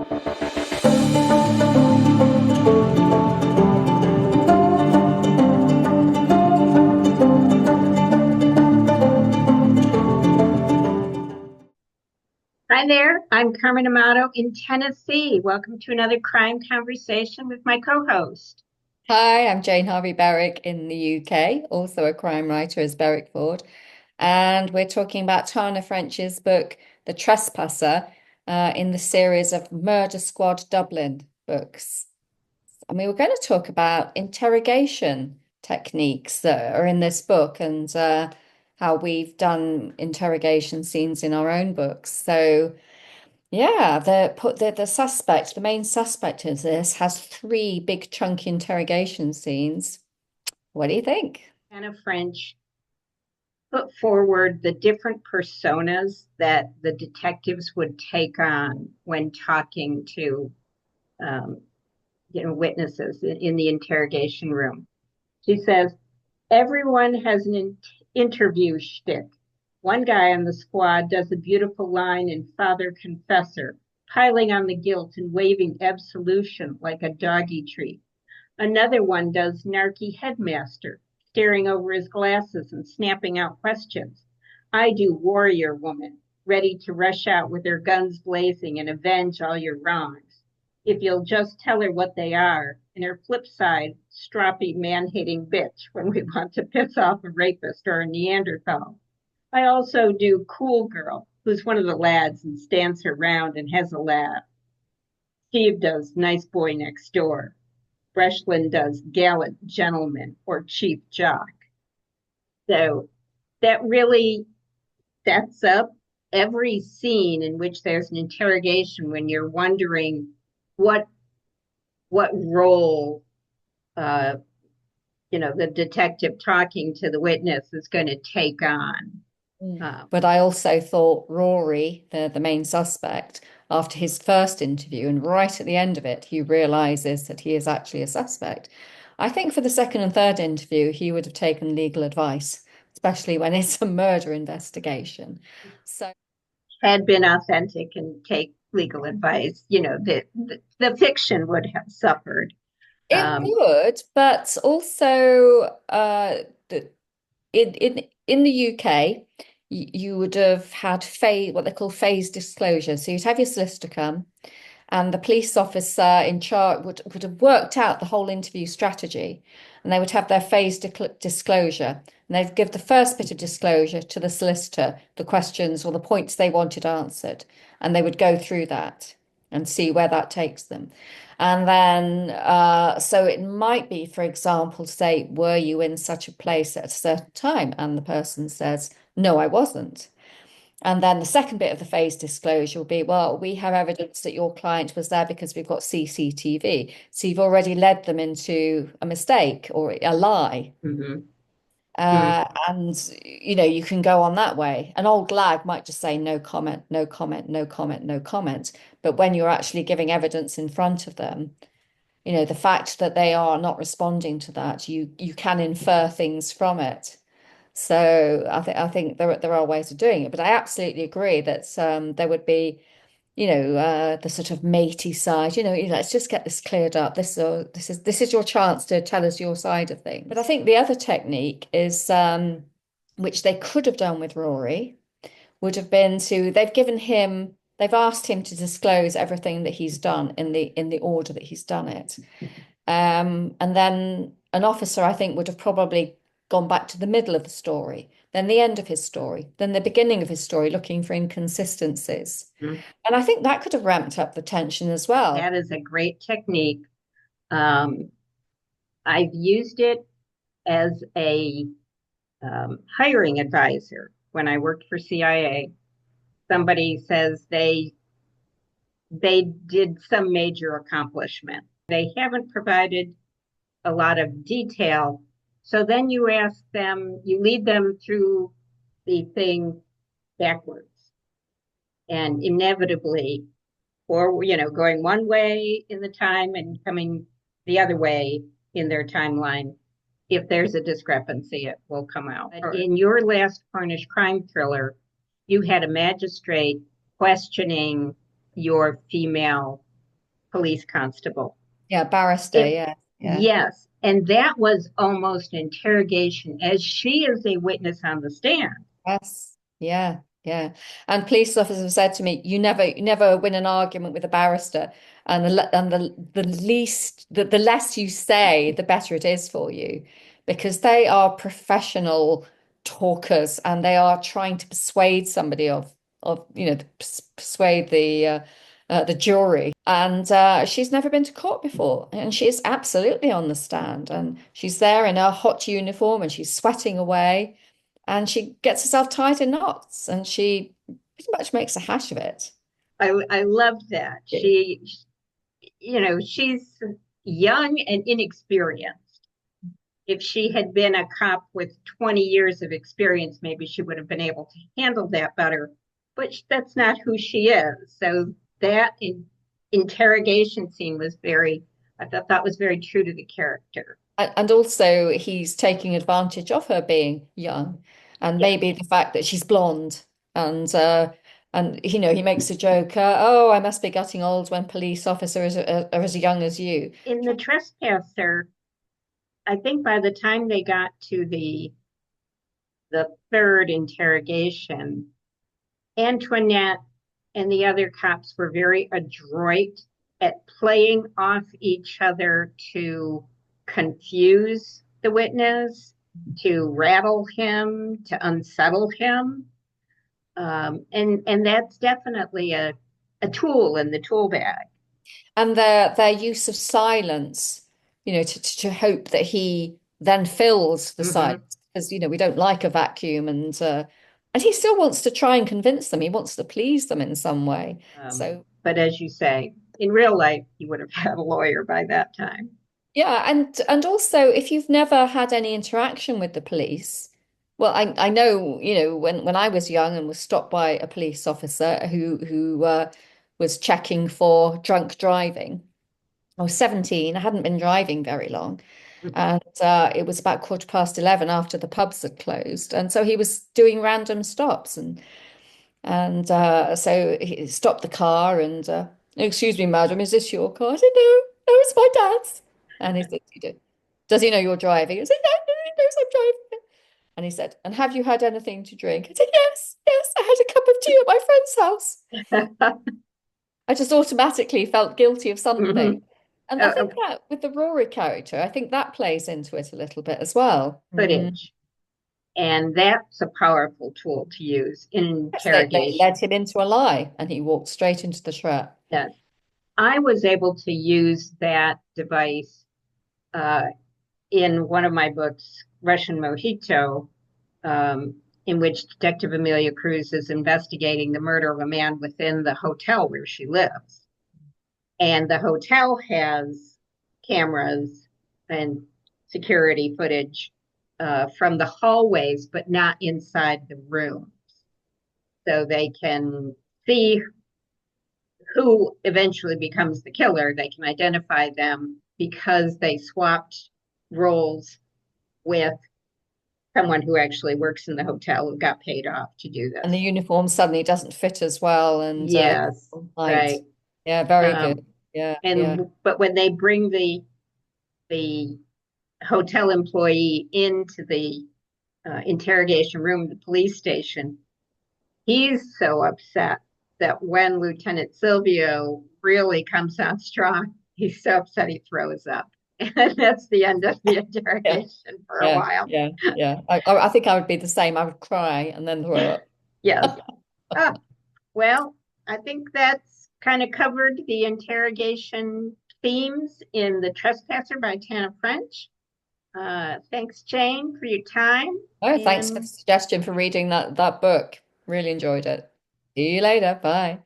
Hi there, I'm Carmen Amato in Tennessee. Welcome to another crime conversation with my co-host. Hi, I'm Jane Berrick in the UK, also a crime writer as Berwickford, and we're talking about Tana French's book, The Trespasser, in the series of Murder Squad Dublin books. And we were going to talk about interrogation techniques that are in this book and how we've done interrogation scenes in our own books. So yeah, the suspect, the main suspect in this has three big chunky interrogation scenes. What do you think? Anna French put forward the different personas that the detectives would take on when talking to um, witnesses in the interrogation room. She says, everyone has an interview shtick. One guy on the squad does a beautiful line in Father Confessor, piling on the guilt and waving absolution like a doggy treat. Another one does narky headmaster, staring over his glasses and snapping out questions. I do warrior woman, ready to rush out with her guns blazing and avenge all your wrongs. If you'll just tell her what they are, and her flip side, stroppy man-hating bitch when we want to piss off a rapist or a Neanderthal. I also do cool girl, who's one of the lads and stands her round and has a laugh. Steve does nice boy next door. Breslin does gallant gentleman or chief jock. So that really sets up every scene in which there's an interrogation when you're wondering what what role uh, the detective talking to the witness is going to take on. Mm. Uh, But I also thought Rory, the main suspect, after his first interview and right at the end of it, he realizes that he is actually a suspect. I think for the second and third interview, he would have taken legal advice, especially when it's a murder investigation. So had been authentic and take legal advice, the fiction would have suffered. it Um, would, but also in the UK, you would have had phase, what they call phase disclosure. So you'd have your solicitor come, and the police officer in charge would have worked out the whole interview strategy, and they would have their phase disclosure, and they'd give the first bit of disclosure to the solicitor, the questions or the points they wanted answered, and they would go through that and see where that takes them. And then, so it might be, for example, to say, were you in such a place at a certain time? And the person says, no, I wasn't. And then the second bit of the phase disclosure will be, well, we have evidence that your client was there because we've got CCTV. So you've already led them into a mistake or a lie. mhm, mhm. And you can go on that way. An old lag might just say no comment, no comment, no comment, no comment. But when you're actually giving evidence in front of them, the fact that they are not responding to that, you can infer things from it. So I think there are ways of doing it, but I absolutely agree that there would be, the sort of matey side. Let's just get this cleared up. This is your chance to tell us your side of things. But I think the other technique is, which they could have done with Rory, would have been they've asked him to disclose everything that he's done in the order that he's done it. And then an officer, I think, would have probably gone back to the middle of the story, then the end of his story, then the beginning of his story, looking for inconsistencies. And I think that could have ramped up the tension as well. That is a great technique. Um, I've used it as a hiring advisor when I worked for CIA. Somebody says they did some major accomplishment. They haven't provided a lot of detail. So then you ask them, you lead them through the thing backwards. And inevitably, or going one way in the time and coming the other way in their timeline, if there's a discrepancy, it will come out. But in your last Cornish crime thriller, you had a magistrate questioning your female police constable. Yeah, barrister. It, Yeah, yeah. yes, and that was almost interrogation, as she is a witness on the stand. Yes. Yeah. Yeah. And police officers have said to me, you never win an argument with a barrister. And the less you say, the better it is for you. Because they are professional talkers and they are trying to persuade somebody persuade the jury. And she's never been to court before. And she is absolutely on the stand. And she's there in her hot uniform and she's sweating away. And she gets herself tied in knots and she pretty much makes a hash of it. I love that. She's young and inexperienced. If she had been a cop with 20 years of experience, maybe she would have been able to handle that better. But that's not who she is. So that interrogation scene was I thought that was very true to the character. And also, he's taking advantage of her being young, and Yes. maybe the fact that she's blonde, and he makes a joke. Oh, I must be getting old when police officers are as young as you. In the Trespasser, I think by the time they got to the third interrogation, Antoinette and the other cops were very adroit at playing off each other to confuse the witness, to rattle him, to unsettle him. And that's definitely a tool in the tool bag. And their use of silence, to hope that he then fills the Mm-hmm. silence, because we don't like a vacuum, and he still wants to try and convince them. He wants to please them in some way. So But as you say, in real life, he would have had a lawyer by that time. yeah, and also if you've never had any interaction with the police, well, I know, when I was young and was stopped by a police officer who was checking for drunk driving. I was 17. I hadn't been driving very long. And it was about 11:15 after the pubs had closed. And so he was doing random stops. And so he stopped the car and, excuse me, madam, is this your car? I said, no, no, it's my dad's. And he said, does he know you're driving? I said, yeah, no, he knows I'm driving. And he said, and have you had anything to drink? I said, yes, yes, I had a cup of tea at my friend's house. I just automatically felt guilty of Mm-hmm. something. And I think that with the Rory character, I think that plays into it a little bit as well. Footage. And that's a powerful tool to use in Yes, they led interrogation. him into a lie and he walked straight into the trap. Yes. I was able to use that device uh, in one of my books, Russian Mojito, in which Detective Amelia Cruz is investigating the murder of a man within the hotel where she lives. And the hotel has cameras and security footage from the hallways, but not inside the rooms. So they can see who eventually becomes the killer. They can identify them because they swapped roles with someone who actually works in the hotel who got paid off to do And the this. uniform suddenly doesn't fit as well. And Yes, height. right. Yeah, very good. Um, Yeah, yeah. and but when they bring the hotel employee into the interrogation room, the police station, he's so upset that when Lieutenant Silvio really comes on strong, he's so upset he throws up. And that's the end of the Yeah, interrogation for a yeah, while. yeah, yeah. I think I would be the same. I would cry and then throw up. Yes. Ah, well, I think that's kind of covered the interrogation themes in The Trespasser by Tana French. Thanks, Jane, for your time. Oh, thanks for the And suggestion for reading that book. Really enjoyed it. See you later. Bye.